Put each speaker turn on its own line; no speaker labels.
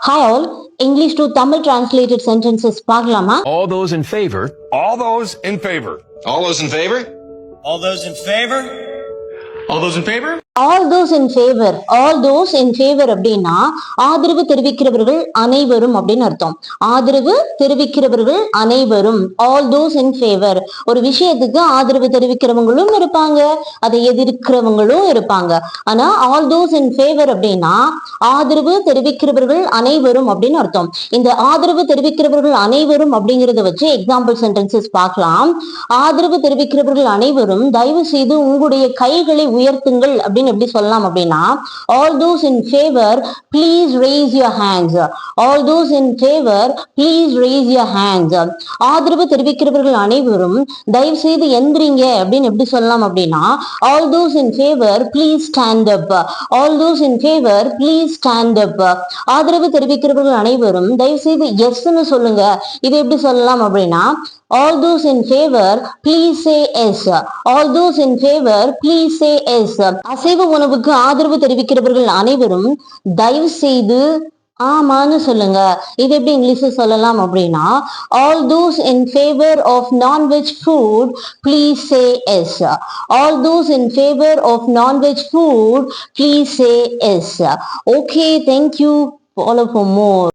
Hi all, English to Tamil translated sentences பார்க்கலாமா?
All those in favor.
All those in favor.
All those in favor?
All those in favor? All those in favor?
All those in favor. All those in favor அப்படின்னா ஆதரவு தெரிவிக்கிறவர்கள் அனைவரும் அப்படின்னு அர்த்தம். ஆதரவு தெரிவிக்கிறவர்கள் அனைவரும். All those in favor. ஒரு விஷயத்துக்கு ஆதரவு தெரிவிக்கிறவங்களும் இருப்பாங்க, அதை எதிர்க்கிறவங்களும் இருப்பாங்க. ஆனா all those in favor அப்படின்னா ஆதரவு தெரிவிக்கிறவர்கள் அனைவரும் அப்படின்னு அர்த்தம். இந்த ஆதரவு தெரிவிக்கிறவர்கள் அனைவரும் அப்படிங்கறத வச்சு எக்ஸாம்பிள் சென்டென்சஸ் பார்க்கலாம். ஆதரவு தெரிவிக்கிறவர்கள் அனைவரும் தயவு செய்து உங்களுடைய கைகளை உயர்த்துங்கள் அப்படின்னு எப்படி சொல்லலாம் அப்படின்னா all those in favor please raise your hands. All those in favor please raise your hands. ஆதரவு தெரிவிக்கிறவர்கள் அனைவரும் தயவு செய்து எந்திரிங்க அப்படின்னு எப்படி சொல்லலாம் அப்படின்னா all those in favor please stand up. All those in favor please stand up. ஆதரவு தெரிவிக்கிறவர்கள் அனைவரும் தயவு செய்து எஸ்ன்னு சொல்லுங்க. இதை எப்படி சொல்லலாம் அப்படின்னா all those in favor please say yes. All those in favor please say yes. அசைவ உணவுக்கு ஆதரவு தெரிவிக்கிறவர்கள் அனைவரும் தயவு செய்து ஆமான்னு சொல்லுங்க. இது எப்படி இங்கிலீஷ்ல சொல்லலாம் அப்படின்னா all those in favor of non-veg food please say yes. All those in favor of non-veg food please say yes. Okay, thank you. Follow for more.